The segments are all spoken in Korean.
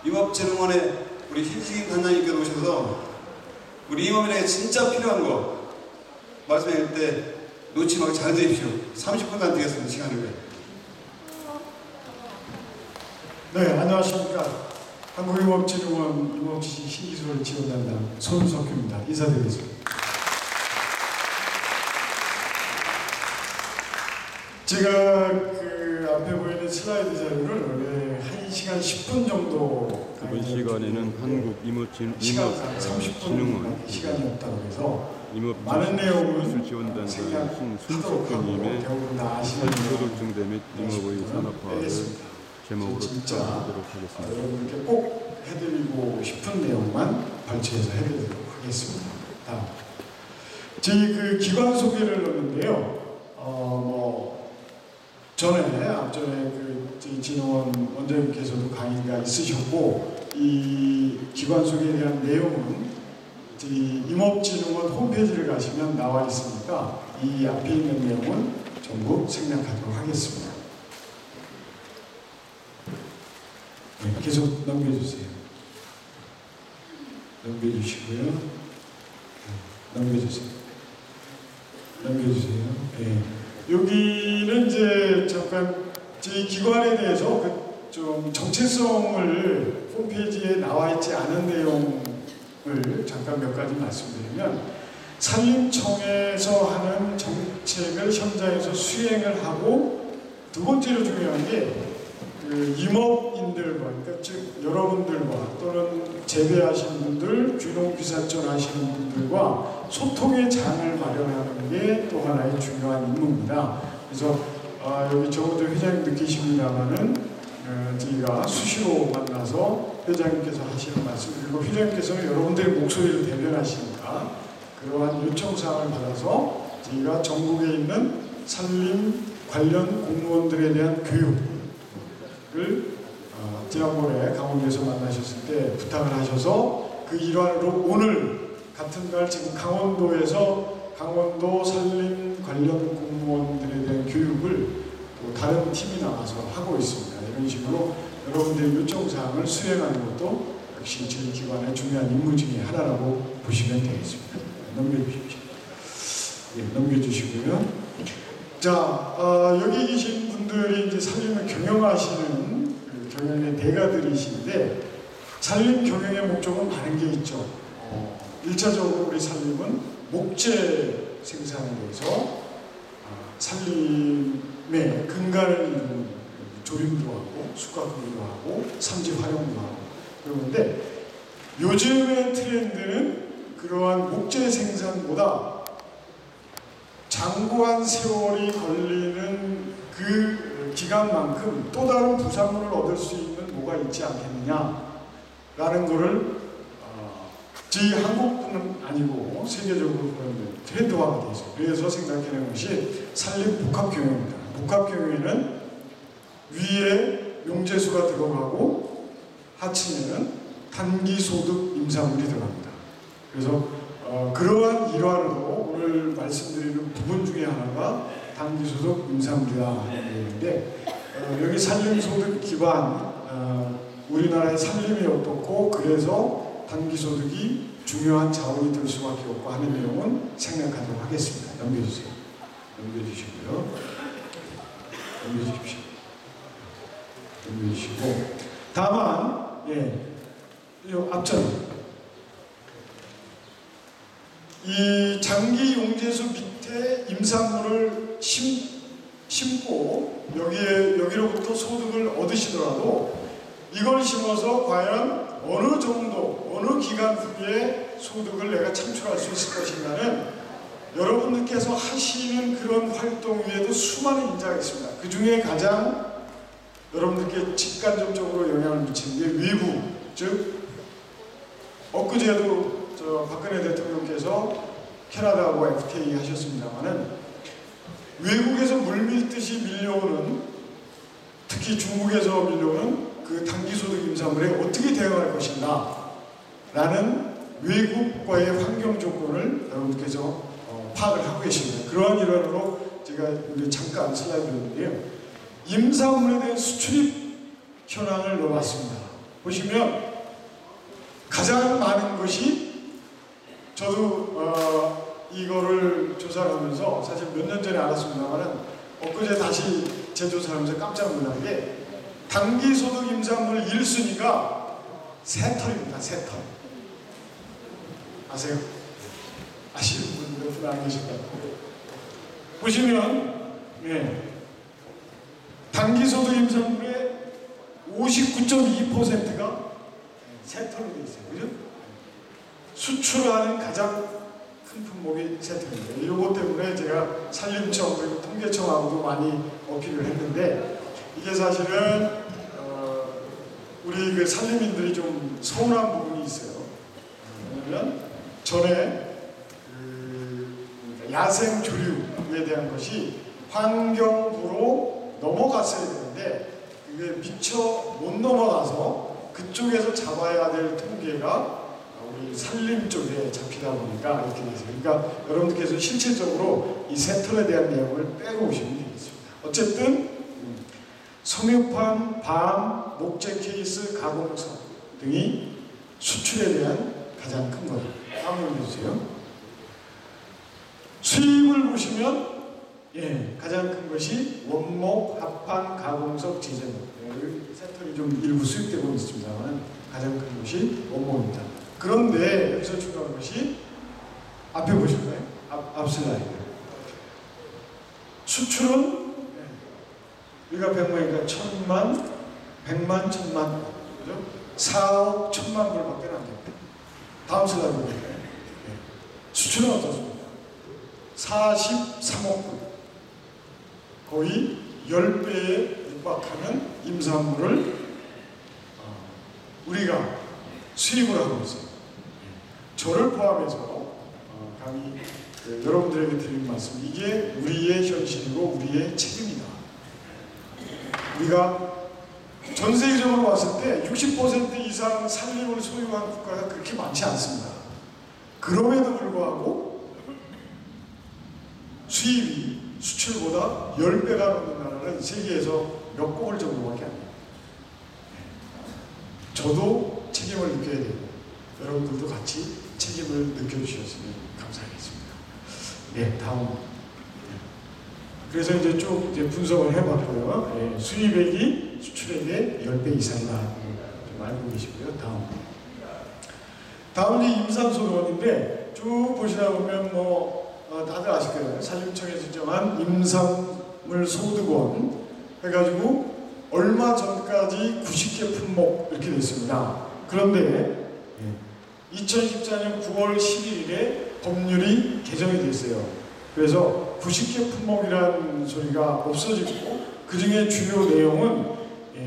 임업진흥원에 우리 신식인 단장님께서 오셔서 우리 임업인에게 진짜 필요한 거 말씀해 때 놓지 말고 잘 들으십시오. 30분간 드리겠습니다. 시간을. 네, 안녕하십니까. 한국임업진흥원 임업지식 신기술 지원단장 손석규입니다. 인사드리겠습니다. 제가 그 앞에 보이는 슬라이드 자료를 원래 1시간 10분 정도 이번 시간에는 한국임업진흥원 시간이었다고 해서 많은 내용을 지원단장 손석규님의 소득증대 및 임업의 산업화를 제목으로 듣도록 하겠습니다. 여러분께 꼭 해드리고 싶은 내용만 발췌해서 해드리도록 하겠습니다. 다음. 저희 그 기관 소개를 넣는데요. 앞전에 그 저희 진흥원 원장님께서도 강의가 있으셨고, 이 기관 소개에 대한 내용은 저희 임업진흥원 홈페이지를 가시면 나와 있으니까 이 앞에 있는 내용은 전부 생략하도록 하겠습니다. 네, 계속 넘겨주세요. 넘겨주시고요. 네, 넘겨주세요. 넘겨주세요. 네. 여기는 이제 잠깐 저희 기관에 대해서 좀 정체성을 홈페이지에 나와 있지 않은 내용을 잠깐 몇 가지 말씀드리면, 산림청에서 하는 정책을 현장에서 수행을 하고, 두 번째로 중요한 게 그 임업인들과, 그러니까 즉 여러분들과 또는 재배하시는 분들, 귀농귀사촌 하시는 분들과 소통의 장을 마련하는 게 또 하나의 중요한 임무입니다. 그래서 여기 적어도 회장님 느끼십니다만은 저희가 수시로 만나서 회장님께서 하시는 말씀, 그리고 회장님께서는 여러분들의 목소리를 대변하시니까 그러한 요청사항을 받아서 저희가 전국에 있는 산림 관련 공무원들에 대한 교육을 지난번에 강원도에서 만나셨을 때 부탁을 하셔서 그 일환으로 오늘 같은 날 지금 강원도에서 강원도 산림 관련 공무원들에 대한 교육을 또 다른 팀이 나와서 하고 있습니다. 이런 식으로 여러분들의 요청사항을 수행하는 것도 역시 저희 기관의 중요한 임무 중에 하나라고 보시면 되겠습니다. 넘겨주십시오. 예, 넘겨주시고요. 자, 여기 계신 분들이 이제 산림을 경영하시는 경영의 대가들이신데, 산림 경영의 목적은 많은 게 있죠. 1차적으로 우리 산림은 목재 생산에 대해서 산림의 근간을 이루는 조림도 하고 숙각구이도 하고 삼지 활용도 하고 그러는데, 요즘의 트렌드는 그러한 목재 생산보다 장구한 세월이 걸리는 그 기간만큼 또 다른 부산물을 얻을 수 있는 뭐가 있지 않겠느냐라는 것을 저희 한국뿐은 아니고 세계적으로 보면 트렌드화가 되어 있어요. 그래서 생각해낸 것이 산림 복합경영입니다. 복합경영에는 위에 용재수가 들어가고 하층에는 단기소득 임산물이 들어갑니다. 그래서 그러한 일환으로 오늘 말씀드리는 부분 중에 하나가 단기소득 임산물이다 하는데, 여기 산림소득 기반, 우리나라의 산림이 어떻고 그래서 단기소득이 중요한 자원이 될 수밖에 없고 하는 내용은 생략하도록 하겠습니다. 넘겨주세요. 넘겨주시고요. 넘겨주십시오. 넘겨주시고, 다만 앞전 이 장기 용재수 밑에 임산물을 심고 여기로부터 소득을 얻으시더라도 이걸 심어서 과연 어느 정도, 어느 기간 후에 소득을 내가 창출할 수 있을 것인가는 여러분들께서 하시는 그런 활동 위에도 수많은 인자가 있습니다. 그 중에 가장 여러분들께 직간접적으로 영향을 미치는 게 외부, 즉 엊그제도 박근혜 대통령께서 캐나다하고 FTA 하셨습니다만은, 외국에서 물밀듯이 밀려오는, 특히 중국에서 밀려오는 그 단기소득 임산물에 어떻게 대응할 것인가 라는 외국과의 환경 조건을 여러분께서 파악을 하고 계십니다. 그러한 일환으로 제가 여기 잠깐 슬라이드를 했는데요. 임산물에 대한 수출입 현황을 넣어봤습니다. 보시면 가장 많은 것이 저도 이거를 조사하면서 사실 몇 년 전에 알았습니다만은 엊그제 다시 재조사하면서 깜짝 놀란 게 단기소득 임산물 1순위가 새털입니다. 새털. 아세요? 아시는 분 몇 분 안 계실까요? 보시면 단기소득 임산물의 59.2%가 새털로 되어 있어요. 그죠? 수출하는 가장 큰 품목이 새털입니다. 이거 때문에 제가 산림청 그리고 통계청하고도 많이 어필을 했는데 이게 사실은 우리 그 산림인들이 좀 서운한 부분이 있어요. 왜냐면 전에 야생 조류에 대한 것이 환경부로 넘어갔어야 되는데 그게 미처 못 넘어가서 그쪽에서 잡아야 될 통계가 우리 산림 쪽에 잡히다 보니까 이렇게 됐어요. 그러니까 여러분들께서 실질적으로 이 새털에 대한 내용을 빼고 오시면 되겠습니다. 어쨌든 섬유팜, 밤, 목재 케이스, 가공석 등이 수출에 대한 가장 큰 거예요. 다음으로 해주세요. 수입을 보시면 가장 큰 것이 원목, 합판, 가공석, 제재목. 여기 새털이 좀 일부 수입되고 있습니다만 가장 큰 것이 원목입니다. 그런데 여기서 중요한 것이 앞에 보실까요? 앞 슬라이드. 수출은 우리가 100만이니까 1000만, 100만, 1000만, 그죠? 4억 1000만 불밖에 안 됩니다. 다음 슬라이드 볼까요? 수출은 어떻습니까? 43억 불. 거의 10배에 육박하는 임산물을 우리가 수입을 하고 있어요. 저를 포함해서 감히 여러분들에게 드리는 말씀, 이게 우리의 현실이고 우리의 책임이다. 우리가 전 세계적으로 봤을 때 60% 이상 산림을 소유한 국가가 그렇게 많지 않습니다. 그럼에도 불구하고 수입이 수출보다 10배가 넘는 나라는 세계에서 몇 곡을 정도밖에 안 돼요. 저도 책임을 느껴야 되고 여러분들도 같이 책임을 느껴주셨으면 감사하겠습니다. 네, 다음. 그래서 이제 쭉 분석을 해봤고요. 수입액이 수출액의 10배 이상이다. 좀 알고 계시고요. 다음 이제 임산소득원인데 쭉 보시다 보면 다들 아실 거예요. 산림청에서 정한 임산물 소득원 해가지고 얼마 전까지 90개 품목 이렇게 됐습니다. 그런데 2014년 9월 11일에 법률이 개정이 됐어요. 그래서 90개 품목이라는 소리가 없어지고 그 중에 주요 내용은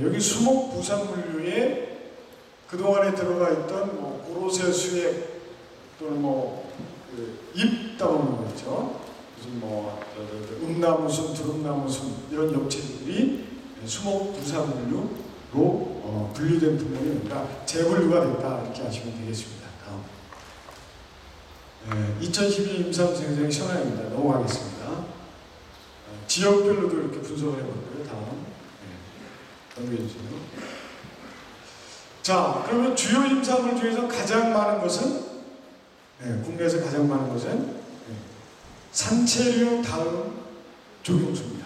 여기 수목 부산물류에 그동안에 들어가 있던 고로쇠 수액 또는 잎 따오는 거 있죠. 무슨 음나무순, 두릅나무순 이런 엽채들이 수목 부산물류로 분류된 품목입니다. 재분류가 됐다 이렇게 하시면 되겠습니다. 다음. 2012 임산부생생 현황입니다. 넘어가겠습니다. 지역별로도 이렇게 분석을 해봤고요. 다음. 넘겨주세요. 자, 그러면 주요 임산물 중에서 가장 많은 것은 국내에서 가장 많은 것은 산채류 다음 조경수입니다.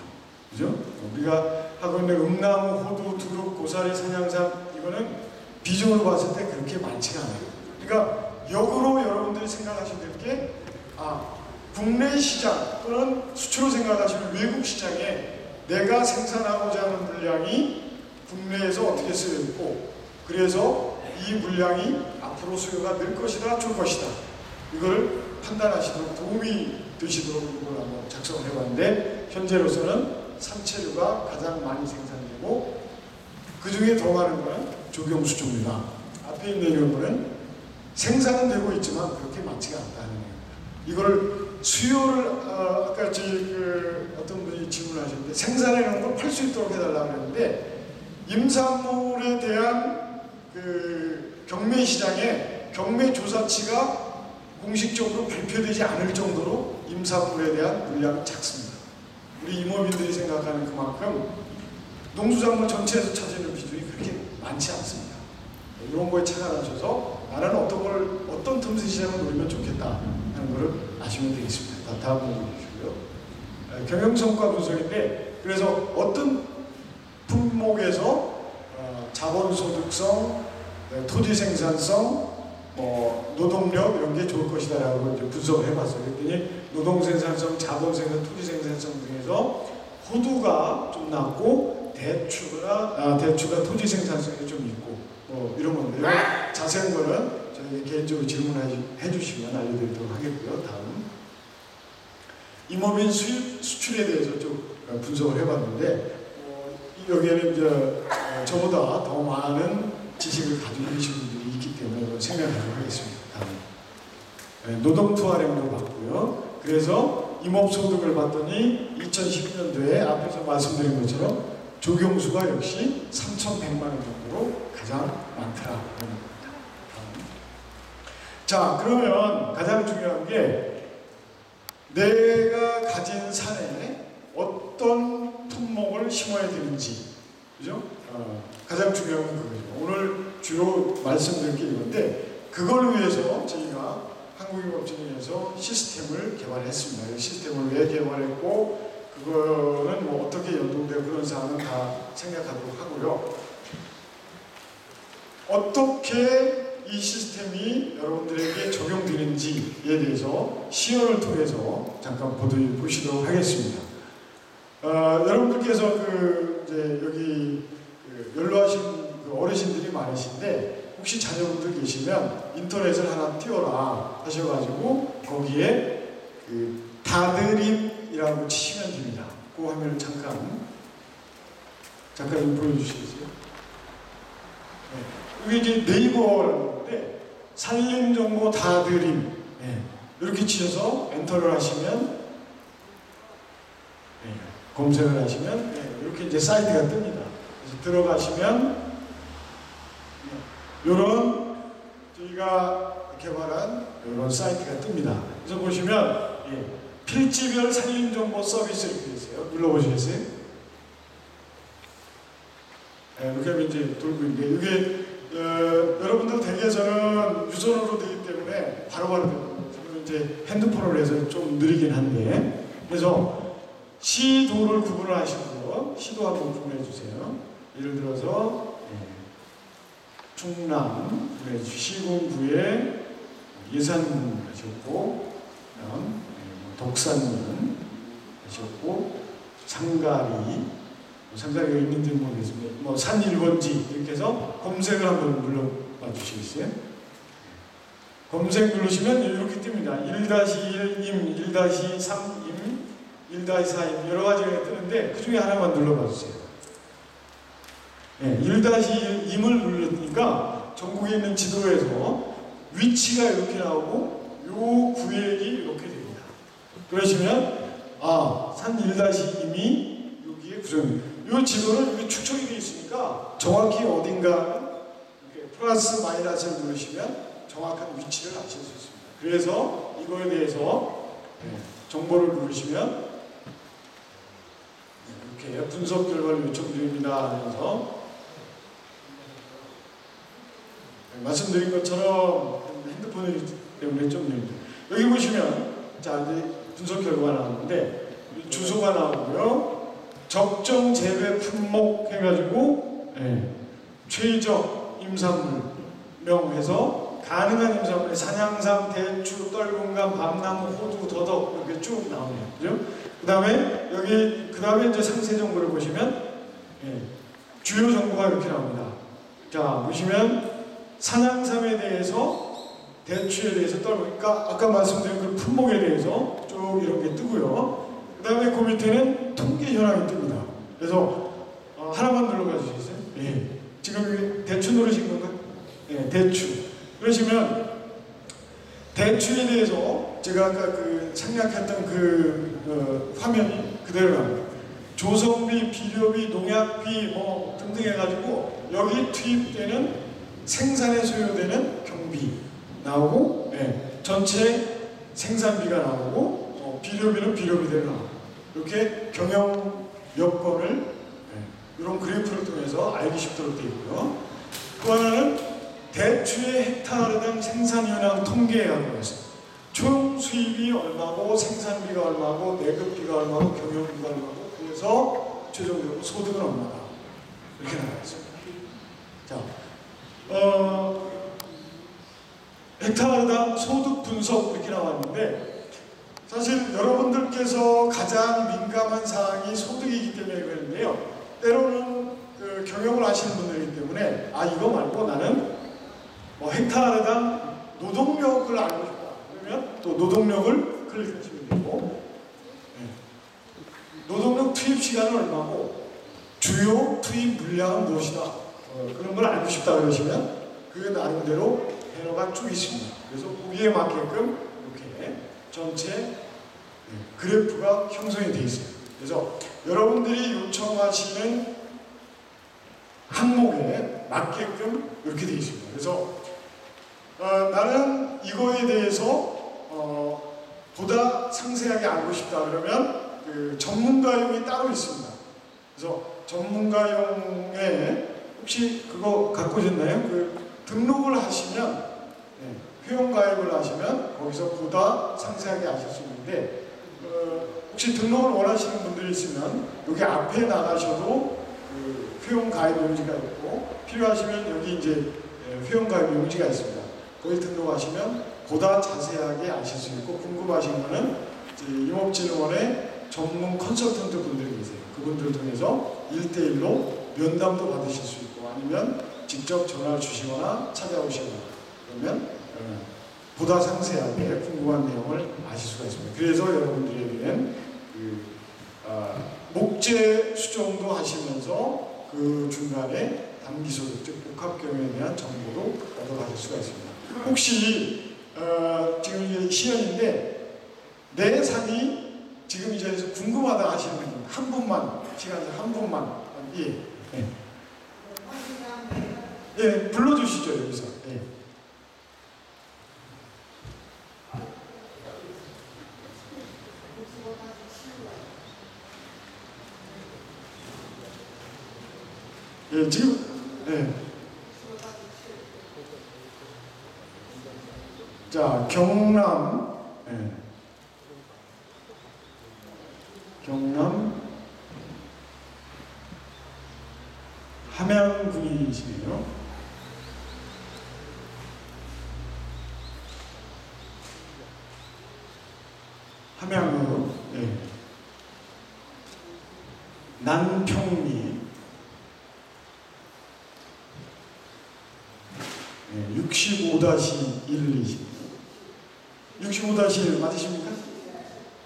그죠? 우리가 하고 있는 음나무, 호두, 두릅, 고사리, 산양삼 이거는 비중으로 봤을 때 그렇게 많지가 않아요. 그러니까 역으로 여러분들이 생각하셔야 될 게 국내 시장 또는 수출로 생각하시는 외국 시장에 내가 생산하고자 하는 물량이 국내에서 어떻게 쓰여있고 그래서 이 물량이 앞으로 수요가 늘 것이다 줄 것이다 이걸 판단하시도록 도움이 되시도록 이걸 한번 작성을 해봤는데 현재로서는 산채류가 가장 많이 생산되고 그 중에 더 많은 것은 조경수 종류다. 앞에 있는 경우는 생산은 되고 있지만 그렇게 많지가 않다는 겁니다. 이걸 수요를 아까 어떤 분이 질문하셨는데 생산해놓은 걸 팔 수 있도록 해달라고 했는데 임산물에 대한 경매 시장에 경매 조사치가 공식적으로 발표되지 않을 정도로 임산물에 대한 물량이 작습니다. 우리 임업인들이 생각하는 그만큼 농수작물 전체에서 차지하는 비중이 그렇게 많지 않습니다. 이런 거에 착안하셔서 나는 어떤 틈새 시장을 노리면 좋겠다 하는 거를 아시면 되겠습니다. 다음 부분 보시고요. 경영성과 분석인데, 그래서 어떤 품목에서 자본소득성, 토지 생산성, 노동력 이런 게 좋을 것이다라고 이제 분석을 해봤어요. 그랬더니 노동 생산성, 자본 생산, 토지 생산성 중에서 호두가 좀 낮고 대추가 토지 생산성이 좀 있고 이런 건데요. 자세한 거는 저희 개인적으로 질문해 주시면 알려드리도록 하겠고요. 다음 임업인 수출에 대해서 좀 분석을 해봤는데 여기에는 이제 저보다 더 많은 지식을 가지고 계신 분들이 있기 때문에 생각하도록 하겠습니다. 다음 노동투하량도 봤고요. 그래서 임업소득을 봤더니 2012년도에 앞에서 말씀드린 것처럼 조경수가 역시 3,100만 원 정도로 가장 많더라. 자, 그러면 가장 중요한 게 내가 가진 산에 어떤 품목을 심어야 되는지, 그죠? 가장 중요한 건 그거죠. 오늘 주로 말씀드릴 게 이건데, 그걸 위해서 저희가 한국임업진흥에서 시스템을 개발했습니다. 이 시스템을 왜 개발했고, 그거는 뭐 어떻게 연동되고 그런 사항은 다 생각하도록 하고요. 어떻게 이 시스템이 여러분들에게 적용되는지에 대해서 시연을 통해서 잠깐 보시도록 하겠습니다. 여러분들께서 이제 여기 연로하신 어르신들이 많으신데 혹시 자녀분들 계시면 인터넷을 하나 띄워라 하셔가지고 거기에 다드립이라고 치시면 됩니다. 그 화면을 잠깐 좀 보여주시겠어요? 네. 이게 이제 네이버라는 건데 산림정보 다드립, 네. 이렇게 치셔서 엔터를 하시면, 네. 검색을 하시면, 네. 이렇게 이제 사이트가 뜹니다. 그래서 들어가시면 이런 저희가 개발한 이런 사이트가 뜹니다. 그래서 보시면 필지별 산림정보 서비스 이렇게 있어요. 눌러보시겠어요? 이렇게 하면 이제 돌고 있는데 이게 여러분들 댁에서는 유선으로 되기 때문에 바로바로 되거든요. 저는 이제 핸드폰으로 해서 좀 느리긴 한데, 그래서 시도를 구분을 하시고요. 시도 한번 구분해 주세요. 예를 들어서 충남 시군구에 예산군 하셨고, 그다음 독산면 하셨고, 상가리가 있는지 모르겠습니다. 산 1번지 이렇게 해서 검색을 한번 눌러봐 주시겠어요? 검색 누르시면 이렇게 뜹니다. 1-1임, 1-3임, 1-4임 여러 가지가 뜨는데 그 중에 하나만 눌러봐 주세요. 1-1임을 누르니까 전국에 있는 지도에서 위치가 이렇게 나오고 요 구획이 이렇게 됩니다. 그러시면 산 1-2임이 여기에 구성됩니다. 이 지도는 여기 축척이 되어 있으니까 정확히 어딘가 이렇게 플러스 마이너스를 누르시면 정확한 위치를 아실 수 있습니다. 그래서 이거에 대해서 정보를 누르시면 이렇게 분석 결과를 요청드립니다 하면서 말씀드린 것처럼 핸드폰이 때문에 좀 느립니다. 여기 보시면 자 이제 분석 결과가 나오는데 주소가 나오고요. 적정 재배 품목 해가지고 최적 임산물명 해서 가능한 임산물에 산양삼, 대추, 떨군감, 밤나무, 호두, 더덕 이렇게 쭉 나오네요. 그죠? 그 다음에 이제 상세 정보를 보시면 주요 정보가 이렇게 나옵니다. 자 보시면 산양삼에 대해서, 대추에 대해서 떨군니까 아까 말씀드린 그 품목에 대해서 쭉 이런 게 뜨고요. 그 다음에 그 밑에는 통계 현황이 뜹니다. 그래서 하나만 눌러봐 주시겠어요? 지금 대추 누르신 건가요? 대추. 그러시면 대추에 대해서 제가 아까 생략했던 화면이 그대로 나옵니다. 조성비, 비료비, 농약비 등등 해가지고 여기 투입되는 생산에 소요되는 경비 나오고, 전체 생산비가 나오고, 비료비는 비료비대로 나오고, 이렇게 경영 여건을 이런 그래프를 통해서 알기 쉽도록 되어 있고요. 또 하나는 대추의 헥타르당 생산 현황 통계하고 있어요. 총 수입이 얼마고 생산비가 얼마고 내급비가 얼마고 경영비가 얼마고 그래서 최종적으로 소득은 얼마다 이렇게 나와 있습니다. 자, 헥타르당 소득 분석 이렇게 나왔는데 사실 여러분들께서 가장 민감한 사항이 소득이기 때문에 그랬는데요. 때로는 그 경영을 하시는 분들이기 때문에 이거 말고 나는 뭐 헥타르당 노동력을 알고 싶다. 그러면 또 노동력을 클릭하시면 되고 노동력 투입 시간은 얼마고 주요 투입 물량은 무엇이다. 그런 걸 알고 싶다 그러시면 그 나름대로 배너가 쭉 있습니다. 그래서 거기에 맞게끔 이렇게 전체 그래프가 형성이 되어 있어요. 그래서 여러분들이 요청하시는 항목에 맞게끔 이렇게 되어 있습니다. 그래서 나는 이거에 대해서 보다 상세하게 알고 싶다 그러면 그 전문가용이 따로 있습니다. 그래서 전문가용에 혹시 그거 갖고 오셨나요? 그 등록을 하시면 회원가입을 하시면 거기서 보다 상세하게 아실 수 있는데 혹시 등록을 원하시는 분들이 있으면 여기 앞에 나가셔도 그 회원가입 용지가 있고 필요하시면 여기 이제 회원가입 용지가 있습니다. 거기 등록하시면 보다 자세하게 아실 수 있고 궁금하신 거는 임업진흥원의 전문 컨설턴트 분들이 계세요. 그분들 통해서 1대1로 면담도 받으실 수 있고 아니면 직접 전화를 주시거나 찾아오시거나 그러면 보다 상세하게 궁금한 내용을 아실 수가 있습니다. 그래서 여러분들에게는 목재 수정도 하시면서 그 중간에 단기소득, 즉 복합경영에 대한 정보도 얻어가실 수가 있습니다. 혹시 지금 이제 시연인데 내 삶이 지금 이 자리에서 궁금하다 하시는 분이 한 분만 시간 한 분만 예 불러주시죠 여기서 지금 자 경남 경남 함양군이시네요. 함양으로 난평리 65-1이십니다. 65-1 맞으십니까?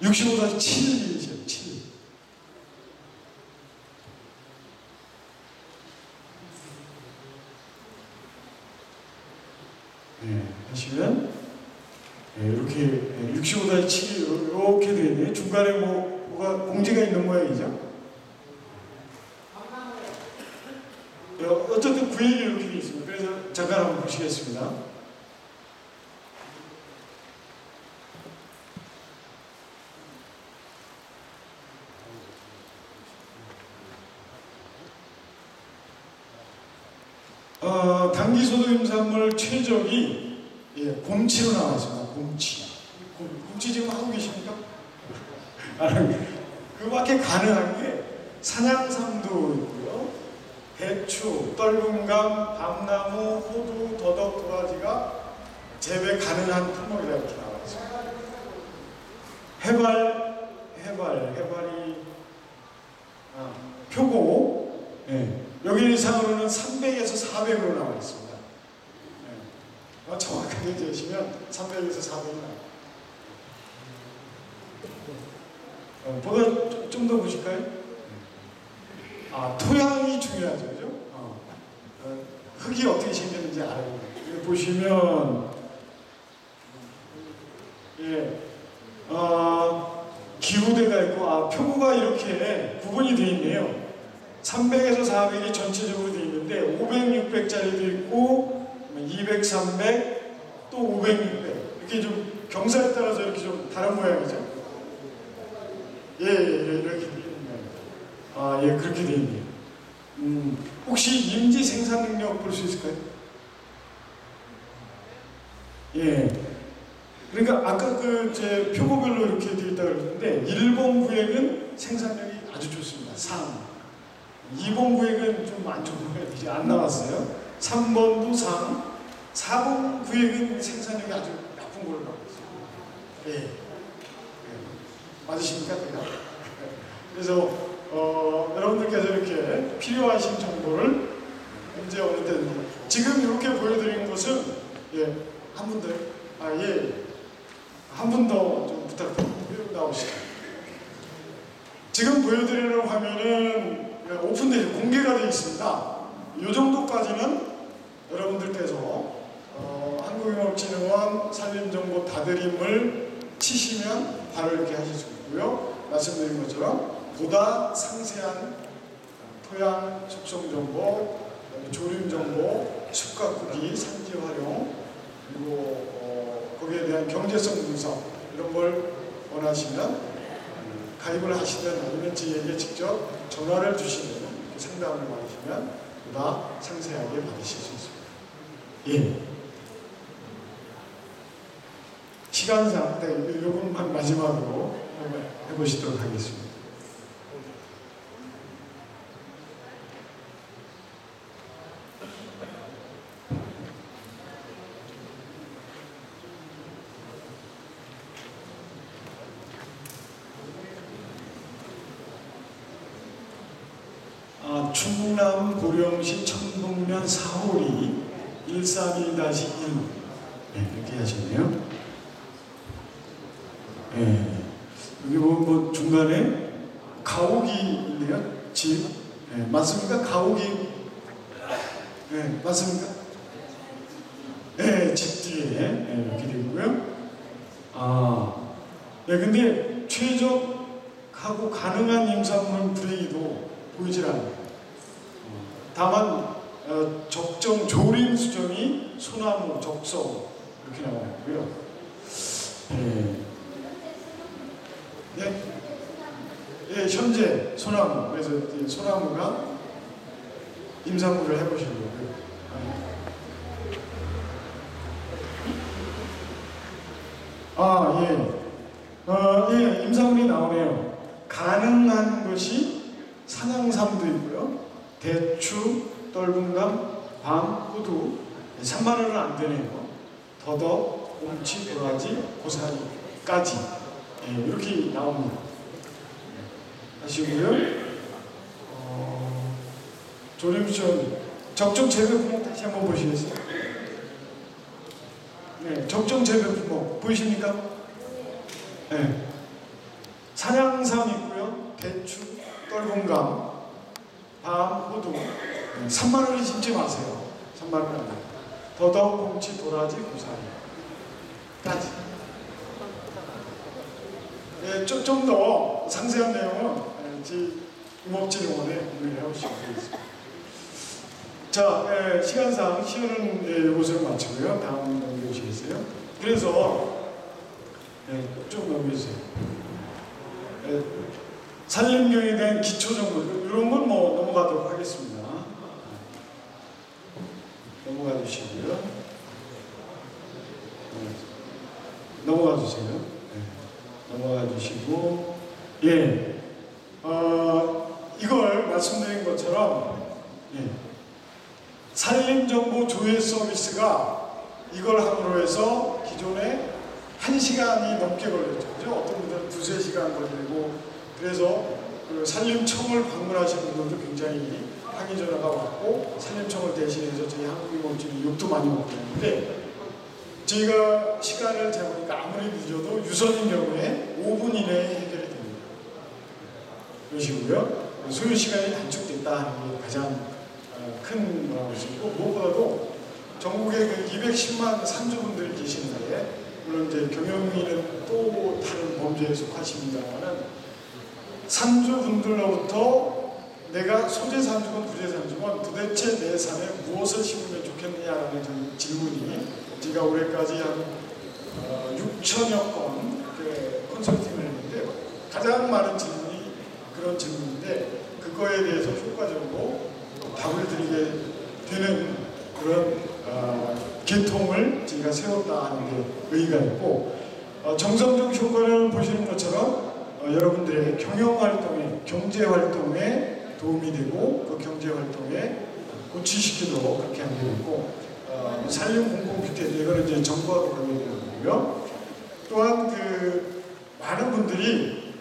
65-7이세요. 7. 하시면 이렇게 65-7 이렇게 되어 있네요. 중간에 뭐가 공지가 있는 모양이죠. 어쨌든 구획이 이렇게 되어 있습니다. 그래서 잠깐 한번 보시겠습니다. 단기소득 임산물 최적이 곰치로 나와 있습니다. 곰치. 곰치 지금 하고 계십니까? 그밖에 가능한 게 산양삼도 있고요. 배추, 떨군감, 밤나무, 호두, 더덕, 도라지가 재배 가능한 품목이라 이렇게 나와 있습니다. 해발이 표고 여기 이상으로는 300에서 400으로 나와 있습니다. 정확하게 재시면 300에서 400이 나와요. 보다 좀 더 보실까요? 토양이 중요하죠, 그죠? 흙이 어떻게 생겼는지 알아요. 여기 보시면, 기후대가 있고, 표고가 이렇게 구분이 되어 있네요. 300에서 400이 전체적으로 되어 있는데, 500, 600짜리도 있고, 200, 300, 또 500, 600. 이렇게 좀 경사에 따라서 이렇게 좀 다른 모양이죠? 이렇게 되어 있네요. 그렇게 되어 있네요. 혹시 임지 생산 능력 볼 수 있을까요? 예. 그러니까 아까 그 이제 표고별로 이렇게 되어 있다고 그랬는데 1번 구획은 생산력이 아주 좋습니다. 3. 2번 구획은 좀 안 좋고요. 이제 안 나왔어요. 3번도 3. 4번 구획은 생산력이 아주 나쁜 걸로 나오고 있어요. 예. 예. 맞으십니까? 그냥? 그래서 여러분들께서 이렇게 필요하신 정보를 언제 어느 때든지 지금 이렇게 보여드리는 것은 예, 한 분 더, 한 분 더 좀 부탁드립니다. 나오시죠. 지금 보여드리는 화면은 오픈되어 공개가 되어 있습니다. 이 정도까지는 여러분들께서 한국인업진흥원 산림정보 다드림을 치시면 바로 이렇게 하실 수 있고요. 말씀드린 것처럼 보다 상세한 토양 속성 정보, 조림 정보, 숲가꾸기, 산지 활용, 그리고 거기에 대한 경제성 분석 이런 걸 원하시면 가입을 하시든 아니면 저희에게 직접 전화를 주시면 이렇게 상담을 받으시면 보다 상세하게 받으실 수 있습니다. 예. 시간상 이 부분만 마지막으로 해보시도록 하겠습니다. 충남 보령시 천북면 사호리 131-1 이렇게 하셨네요. 네. 여기 뭐 중간에 가옥이 있네요. 집. 네, 맞습니까? 가옥이. 네, 맞습니까? 네, 집 뒤에 이렇게 되고요. 네, 근데 최적하고 가능한 임산물 불행이도 보이질 않아요. 다만 적정 조림 수정이 소나무, 적소 이렇게 나와 있고요. 예, 현재 소나무, 그래서 소나무가 임산물을 해보시려고요. 예, 임산물이 나오네요. 가능한 것이 산양삼도 있고요. 대추, 떫은감, 밤, 호두, 3만 원은 안 되네요. 더덕, 옴치, 도라지, 고사리까지 이렇게 나옵니다. 아시고요. 조림수정 적정 재배 품목 다시 한번 보시겠어요? 네, 적정 재배 품목 보이십니까? 네. 산양삼 있고요. 대추, 떫은감, 밤, 호두. 3만 원이 심지 마세요. 3만 원 안 돼요. 더덕, 꽁치, 도라지, 고사리까지. 네, 좀 더 상세한 내용은 임업진흥원에 문의를 해보시면 되겠습니다. 자, 시간상 시연은 이곳으로 마치고요. 다음 넘겨주시겠어요? 그래서 좀 넘겨주세요. 산림경에 대한 기초정보 이런 건 뭐 넘어가도록 하겠습니다. 넘어가 주시고요. 넘어가 주세요. 넘어가 주시고 이걸 말씀드린 것처럼 산림정보 조회 서비스가 이걸 함으로 해서 기존에 1시간이 넘게 걸렸죠. 그죠? 어떤 분들은 2~3시간 걸리고 그래서 그 산림청을 방문하시는 분들도 굉장히 항의 전화가 왔고 산림청을 대신해서 저희 한국임업진이 욕도 많이 먹고 있는데 저희가 시간을 재보니까 아무리 늦어도 유선인 경우에 5분 이내에 해결이 됩니다. 그러시고요. 소요 시간이 단축됐다 하는 게 가장 큰 것이고 무엇보다도 전국에 그 210만 산주분들이 계시는데 물론 이제 경영인은 또 다른 범죄에 속하십니다만은 산주분들로부터 내가 소재 산주건 부재 산주건 도대체 내 산에 무엇을 심으면 좋겠느냐라는 질문이 제가 올해까지 한 6천여 건 컨설팅을 했는데 가장 많은 질문이 그런 질문인데 그거에 대해서 효과적으로 답을 드리게 되는 그런 계통을 저희가 세웠다는 게 의의가 있고, 정성적 효과는 보시는 것처럼 여러분들의 경영활동에, 경제활동에 도움이 되고 그 경제활동에 고취시키도록 그렇게 하게 되고, 산림 공공주택, 이거는 이제 정부하고 관련되는 거고요. 또한 그 많은 분들이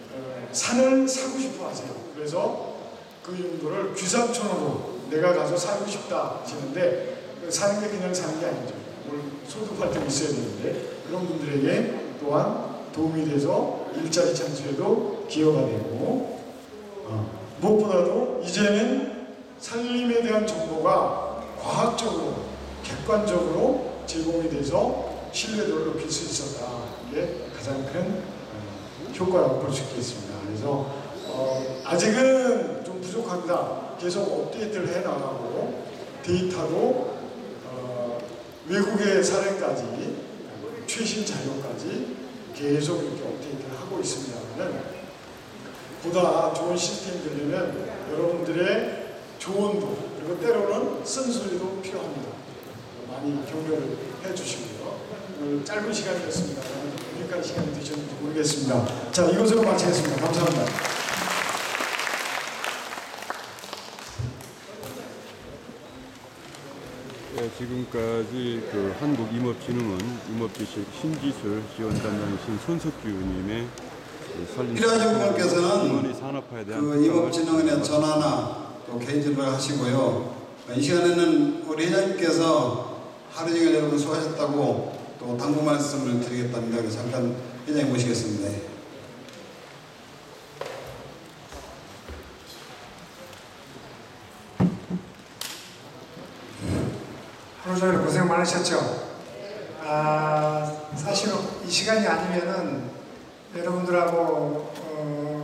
산을 사고 싶어 하세요. 그래서 그 용도를 귀산촌으로 내가 가서 살고 싶다 하시는데, 사는 게 그냥 사는 게 아니죠. 오늘 소득 활동이 있어야 되는데, 그런 분들에게 또한 도움이 돼서 일자리 창출에도 기여가 되고, 무엇보다도 이제는 산림에 대한 정보가 과학적으로, 객관적으로 제공이 돼서 신뢰도를 높일 수 있었다. 이게 가장 큰 효과라고 볼 수 있겠습니다. 그래서 아직은 좀 부족합니다. 계속 업데이트를 해나가고 데이터도 외국의 사례까지 최신 자료까지 계속 이렇게 업데이트를 하고 있습니다만, 보다 좋은 시스템이 되려면 여러분들의 조언도, 그리고 때로는 쓴소리도 필요합니다. 많이 격려를 해주시고요. 오늘 짧은 시간이었습니다. 유익한 시간이 되셨는지 모르겠습니다. 자, 이것으로 마치겠습니다. 감사합니다. 네, 지금까지 그 한국임업진흥원 임업지식 신기술 지원단장이신 손석규님의 필요하신 분께서는 임원의 산업화에 대한 그 임업진흥원의 전화나 또 개인 전화를 하시고요. 이 시간에는 우리 회장님께서 하루 종일 여러분 수고하셨다고 또 당부 말씀을 드리겠답니다. 그래서 잠깐 회장님 모시겠습니다. 하루 종일 고생 많으셨죠? 사실 이 시간이 아니면은 여러분들하고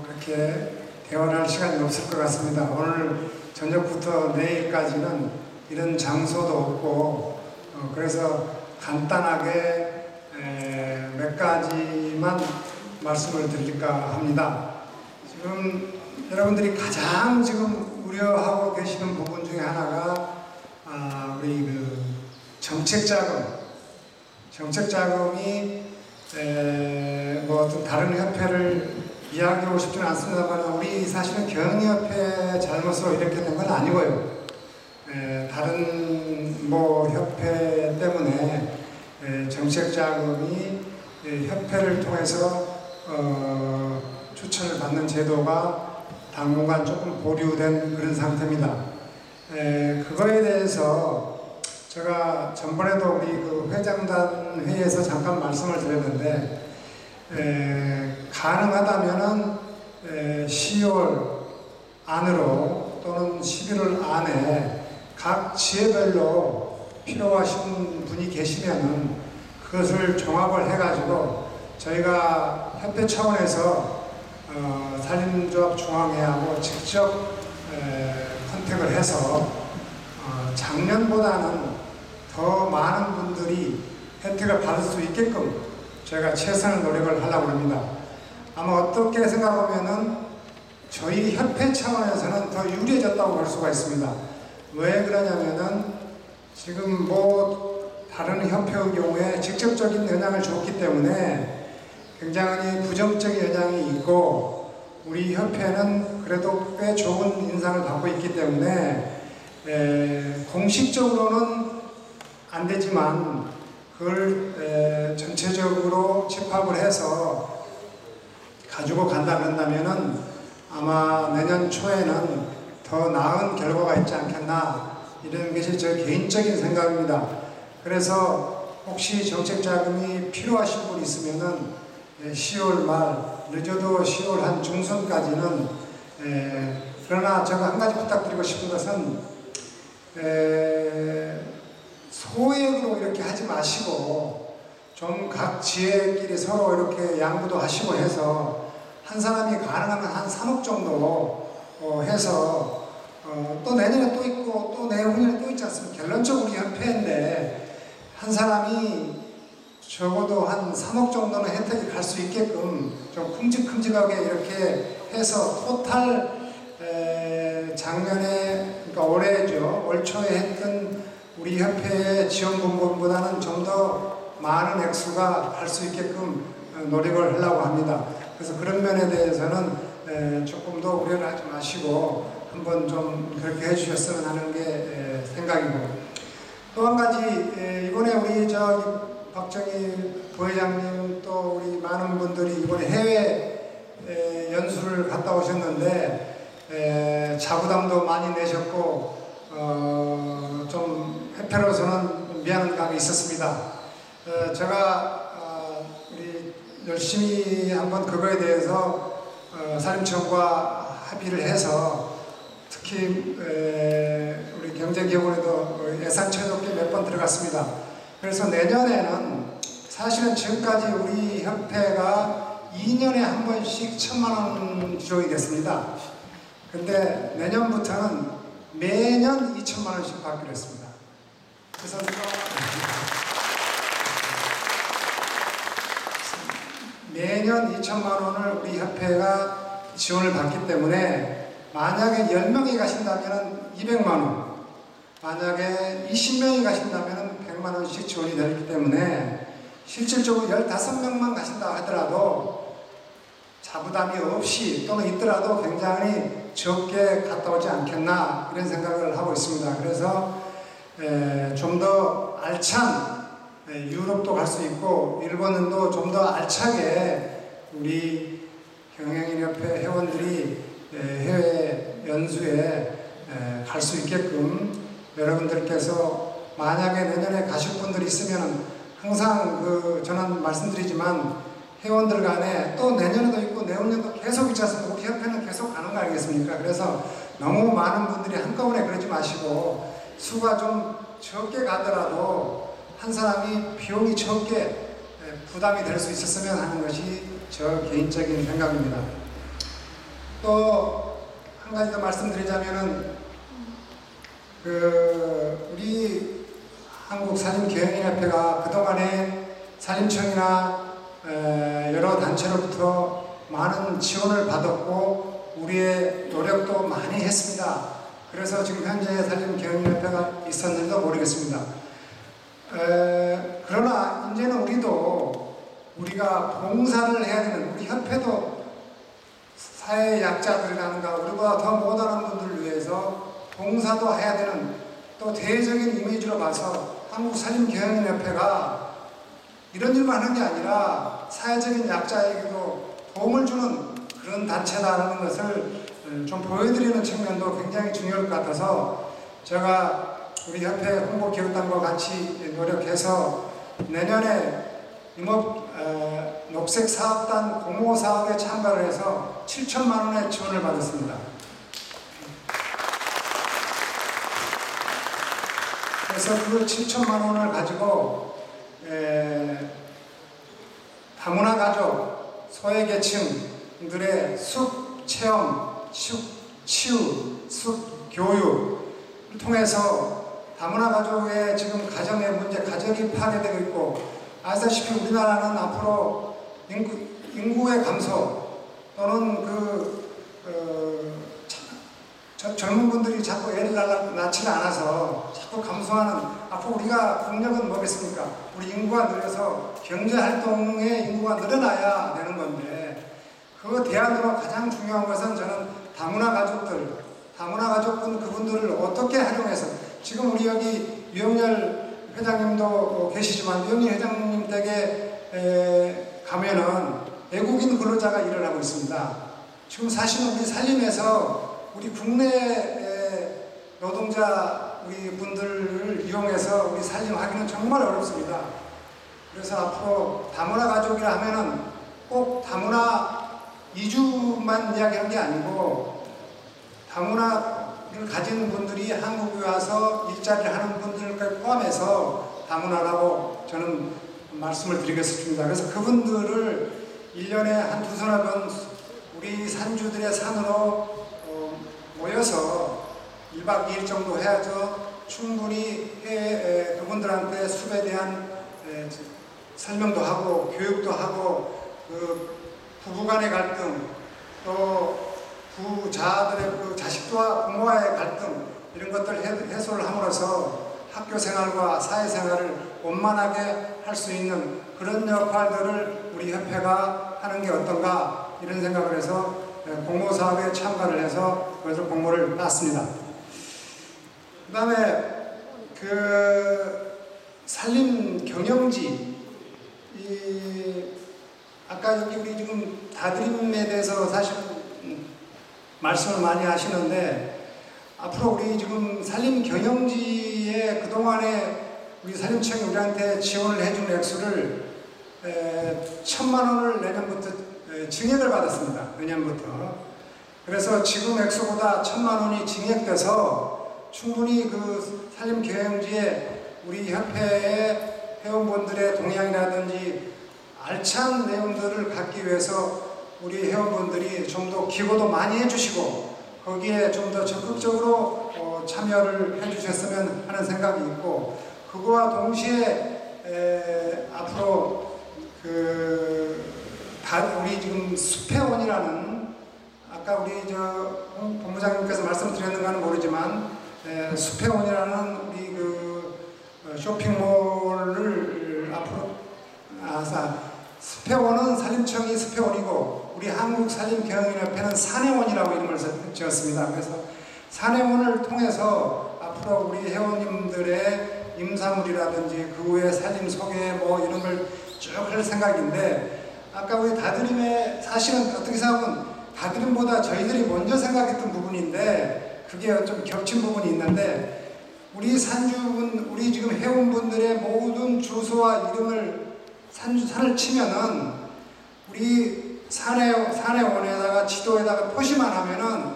그렇게 대화를 할 시간이 없을 것 같습니다. 오늘 저녁부터 내일까지는 이런 장소도 없고, 그래서 간단하게 몇 가지만 말씀을 드릴까 합니다. 지금 여러분들이 가장 지금 우려하고 계시는 부분 중에 하나가 우리 그 정책자금이 뭐 어떤 다른 협회를 이야기하고 싶지는 않습니다만, 우리 사실은 경영협회 잘못으로 이렇게 된 건 아니고요. 다른 뭐 협회 때문에 정책자금이 협회를 통해서 추천을 받는 제도가 당분간 조금 보류된 그런 상태입니다. 그거에 대해서 제가 전번에도 우리 그 회장단 회의에서 잠깐 말씀을 드렸는데, 가능하다면은 10월 안으로 또는 11월 안에 각 지역별로 필요하신 분이 계시면은 그것을 종합을 해가지고 저희가 협회 차원에서 산림조합 중앙회하고 직접 컨택을 해서 작년보다는 더 많은 분들이 혜택을 받을 수 있게끔 저희가 최선의 노력을 하려고 합니다. 아마 어떻게 생각하면은 저희 협회 차원에서는 더 유리해졌다고 볼 수가 있습니다. 왜 그러냐면은 지금 뭐 다른 협회의 경우에 직접적인 영향을 줬기 때문에 굉장히 부정적인 영향이 있고, 우리 협회는 그래도 꽤 좋은 인상을 받고 있기 때문에 공식적으로는 안 되지만 그걸 전체적으로 집합을 해서 가지고 간다 그런다면은 아마 내년 초에는 더 나은 결과가 있지 않겠나, 이런 것이 제 개인적인 생각입니다. 그래서 혹시 정책자금이 필요하신 분 있으면은 10월 말, 늦어도 10월 한 중순까지는, 그러나 제가 한 가지 부탁드리고 싶은 것은 소액으로 이렇게 하지 마시고 좀 각 지역끼리 서로 이렇게 양보도 하시고 해서 한 사람이 가능하면 한 3억 정도 해서 또 내년에 또 있고 또 내후년에 또 있지 않습니까? 결론적으로 우리 협회인데 한 사람이 적어도 한 3억 정도는 혜택이 갈 수 있게끔 좀 큼직큼직하게 이렇게 해서 토탈 작년에, 그러니까 올해죠, 올 초에 했던 우리 협회의 지원금보다는 좀 더 많은 액수가 갈 수 있게끔 노력을 하려고 합니다. 그래서 그런 면에 대해서는 조금 더 우려를 하지 마시고 한번 좀 그렇게 해주셨으면 하는 게 생각이고, 또 한 가지 이번에 우리 박정희 부회장님 또 우리 많은 분들이 이번에 해외 연수를 갔다 오셨는데 자부담도 많이 내셨고 좀 협회로서는 미안한 감이 있었습니다. 제가 우리 열심히 한번 그거에 대해서 산림청과 합의를 해서 특히 우리 경제기업원에도 예산 최적기 몇 번 들어갔습니다. 그래서 내년에는 사실은 지금까지 우리 협회가 2년에 한 번씩 1,000만 원 지원이 됐습니다. 근데 내년부터는 매년 2,000만 원씩 받기로 했습니다. 그래서 매년 2,000만 원을 우리 협회가 지원을 받기 때문에 만약에 10명이 가신다면 200만 원, 만약에 20명이 가신다면 100만 원씩 지원이 되기 때문에 실질적으로 15명만 가신다 하더라도 자부담이 없이 또는 있더라도 굉장히 적게 갔다 오지 않겠나 이런 생각을 하고 있습니다. 그래서 좀 더 알찬 유럽도 갈 수 있고 일본도 좀 더 알차게 우리 경영인협회 회원들이 해외 연수에 갈 수 있게끔 여러분들께서 만약에 내년에 가실 분들이 있으면 항상 저는 말씀드리지만 회원들 간에 또 내년에도 있고 내후년도 계속 있지 않습니까? 우리 협회는 계속 가는 거 아니겠습니까? 그래서 너무 많은 분들이 한꺼번에 그러지 마시고 수가 좀 적게 가더라도 한 사람이 비용이 적게 부담이 될 수 있었으면 하는 것이 저 개인적인 생각입니다. 또 한 가지 더 말씀드리자면은 우리 한국산림경영협회가 그동안에 산림청이나 여러 단체로부터 많은 지원을 받았고 우리의 노력도 많이 했습니다. 그래서 지금 현재 산림경영협회가 있었는지도 모르겠습니다. 그러나 이제는 우리가 봉사를 해야 되는, 우리 협회도 사회 약자들이라는가 우리보다 더 못하는 분들을 위해서 봉사도 해야 되는, 또 대외적인 이미지로 봐서 한국산림경영협회가 이런 일만 하는 게 아니라 사회적인 약자에게도 도움을 주는 그런 단체다라는 것을 좀 보여드리는 측면도 굉장히 중요할 것 같아서 제가 우리 협회 홍보기획단과 같이 노력해서 내년에 녹색사업단 공모사업에 참가를 해서 7천만 원의 지원을 받았습니다. 그래서 그 7천만 원을 가지고 다문화 가족, 소외계층들의 숲 체험, 숲 치유, 숲 교육을 통해서 다문화 가족의 지금 가정의 문제, 가정이 파괴되고 있고, 아시다시피 우리나라는 앞으로 인구의 감소 또는 젊은 분들이 자꾸 애를 낳지 않아서 자꾸 감소하는, 앞으로 우리가 국력은 뭐겠습니까? 우리 인구가 늘어서 경제활동의 인구가 늘어나야 되는 건데, 그 대안으로 가장 중요한 것은 저는 다문화 가족분 그분들을 어떻게 활용해서, 지금 우리 여기 유영렬 회장님도 계시지만 유영렬 회장님 댁에 가면은 외국인 근로자가 일을 하고 있습니다. 지금 사실은 우리 산림에서 우리 국내 노동자 우리 분들을 이용해서 우리 산림하기는 정말 어렵습니다. 그래서 앞으로 다문화 가족이라 하면은 꼭 다문화 이주만 이야기하는 게 아니고 다문화를 가진 분들이 한국에 와서 일자리를 하는 분들까지 포함해서 다문화라고 저는 말씀을 드리겠습니다. 그래서 그분들을 1년에 한두 서너 번 우리 산주들의 산으로 모여서 1박 2일 정도 해야죠. 충분히 그분들한테 숲에 대한 설명도 하고 교육도 하고, 부부간의 갈등, 또 부자들의 자식과 부모와의 갈등, 이런 것들 해소를 함으로써 학교 생활과 사회 생활을 원만하게 할 수 있는 그런 역할들을 우리 협회가 하는 게 어떤가 이런 생각을 해서 공모 사업에 참가를 해서 그것을 공모를 땄습니다. 그 다음에 그 산림 경영지 아까 여기 우리 지금 다드림에 대해서 사실 말씀을 많이 하시는데 앞으로 우리 지금 산림 경영지에 그동안에 우리 산림청이 우리한테 지원을 해준 액수를 1,000만 원을 내년부터 증액을 받았습니다. 내년부터. 그래서 지금 액수보다 1,000만 원이 증액돼서 충분히 그 산림 경영지에 우리 협회의 회원분들의 동향이라든지 알찬 내용들을 갖기 위해서 우리 회원분들이 좀 더 기고도 많이 해주시고 거기에 좀 더 적극적으로 참여를 해주셨으면 하는 생각이 있고 그거와 동시에 앞으로 우리 지금 숲의원이라는 아까 우리 본부장님께서 말씀드렸는가는 모르지만 숲의원이라는 우리 쇼핑몰을 앞으로 숲의원은 산림청이 숲의원이고 우리 한국산림경영협회는 산의원이라고 이름을 지었습니다. 그래서 산의원을 통해서 앞으로 우리 회원님들의 임산물이라든지 그 후에 산림 소개 뭐 이런 걸 쭉 할 생각인데 아까 우리 다드림에 사실은 어떻게 생각하면 다드림보다 저희들이 먼저 생각했던 부분인데 그게 좀 겹친 부분이 있는데 우리 산주분, 우리 지금 회원분들의 모든 주소와 이름을 산을 치면은 우리 산의원에다가 지도에다가 표시만 하면은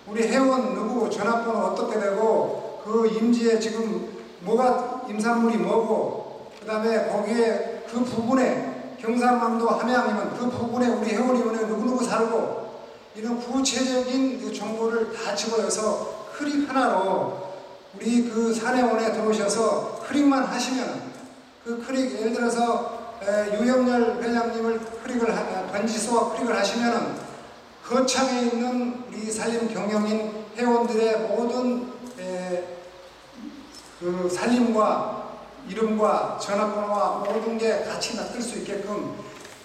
우리 회원 누구 전화번호 어떻게 되고 그 임지에 지금 뭐가 임산물이 뭐고 그 다음에 거기에 그 부분에 경상남도 함양이면 그 부분에 우리 회원이원에 누구누구 살고 이런 구체적인 정보를 다 집어넣어서 클릭 하나로 우리 그 산의원에 들어오셔서 클릭만 하시면 그 클릭 예를 들어서 유영렬 회장님을 번지수와 클릭을 하시면은 거창에 있는 우리 산림 경영인 회원들의 모든 그 산림과 이름과 전화번호와 모든 게 같이 뜰 수 있게끔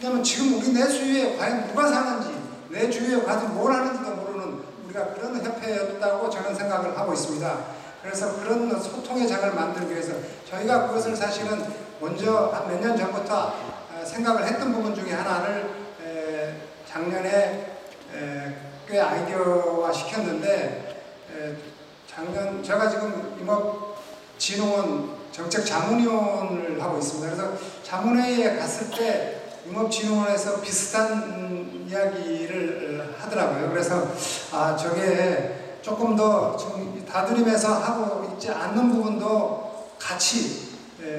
왜냐면 지금 우리 내 주위에 과연 누가 사는지 내 주위에 과연 뭘 하는지도 모르는 우리가 그런 협회였다고 저는 생각을 하고 있습니다. 그래서 그런 소통의 장을 만들기 위해서 저희가 그것을 사실은 먼저 한 몇 년 전부터 생각을 했던 부분 중에 하나를 작년에 꽤 아이디어화 시켰는데 작년 제가 지금 임업진흥원 정책자문위원을 하고 있습니다. 그래서 자문회의에 갔을 때 임업진흥원에서 비슷한 이야기를 하더라고요. 그래서 저게 조금 더 지금 다드림에서 하고 있지 않는 부분도 같이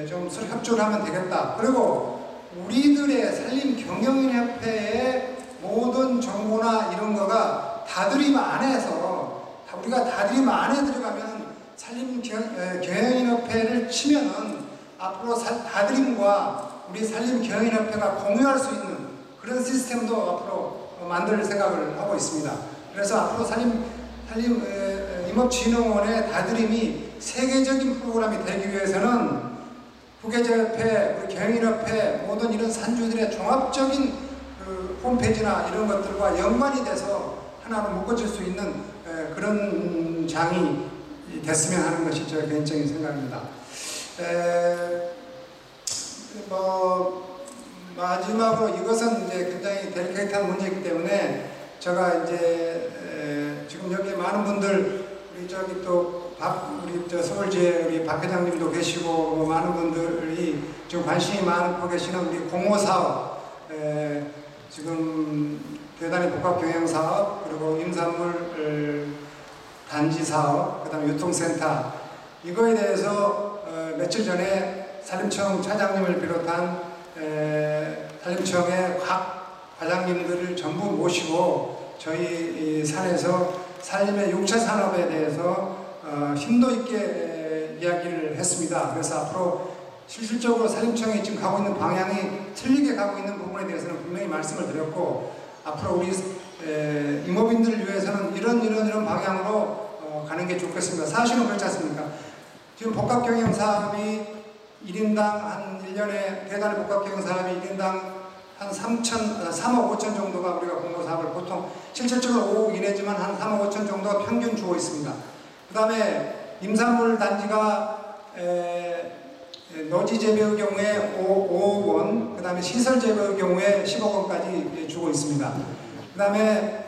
좀 협조를 하면 되겠다. 그리고 우리들의 산림경영인협회의 모든 정보나 이런 거가 다드림 안에서 우리가 다드림 안에 들어가면 산림경영인협회를 치면은 앞으로 다드림과 우리 산림경영인협회가 공유할 수 있는 그런 시스템도 앞으로 만들 생각을 하고 있습니다. 그래서 앞으로 임업진흥원의 다드림이 세계적인 프로그램이 되기 위해서는 후계자협회, 우리 경영인협회 모든 이런 산주들의 종합적인 그 홈페이지나 이런 것들과 연관이 돼서 하나로 묶어질 수 있는 그런 장이 됐으면 하는 것이 제 개인적인 생각입니다. 마지막으로 이것은 이제 굉장히 델리케이트한 문제이기 때문에 제가 이제 지금 여기 많은 분들 우리 저기 또 우리 서울지회 우리 박 회장님도 계시고 많은 분들이 지금 관심이 많고 계시는 우리 공모사업 지금 대단히 복합경영사업 그리고 임산물 단지사업 그 다음에 유통센터 이거에 대해서 며칠 전에 산림청 차장님을 비롯한 산림청의 각 과장님들을 전부 모시고 저희 산에서 산림의 6차 산업에 대해서 심도 있게 이야기를 했습니다. 그래서 앞으로 실질적으로 산림청이 지금 가고 있는 방향이 틀리게 가고 있는 부분에 대해서는 분명히 말씀을 드렸고 앞으로 우리 임업인들을 위해서는 이런 방향으로 가는 게 좋겠습니다. 사실은 그렇지 않습니까? 지금 복합경영 사업이 1인당 한 1년에 대단히 복합경영 사업이 1인당 한 3억 5천 정도가 우리가 공모사업을 보통 실질적으로 5억 이내지만 한 3억 5천 정도가 평균 주고 있습니다. 그 다음에 임산물 단지가 노지 재배의 경우에 5억 원, 그 다음에 시설 재배의 경우에 10억 원까지 주고 있습니다. 그 다음에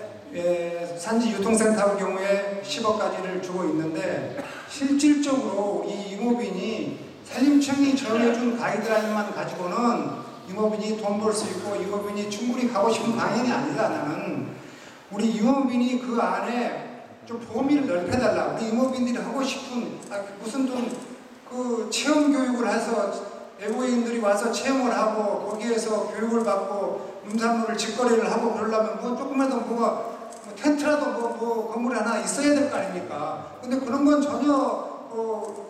산지 유통센터의 경우에 10억까지를 주고 있는데 실질적으로 이 임업인이 산림청이 정해준 가이드라인만 가지고는 임업인이 돈 벌 수 있고 임업인이 충분히 가고 싶은 방향이 아니다. 나는 우리 임업인이 그 안에 좀 범위를 넓혀달라. 우리 임업인들이 하고 싶은 무슨 좀 그 체험 교육을 해서 외국인들이 와서 체험을 하고 거기에서 교육을 받고 농산물을 직거래를 하고 그러려면 뭐 조금이라도 뭐가 텐트라도 뭐 건물이 하나 있어야 될 거 아닙니까? 근데 그런 건 전혀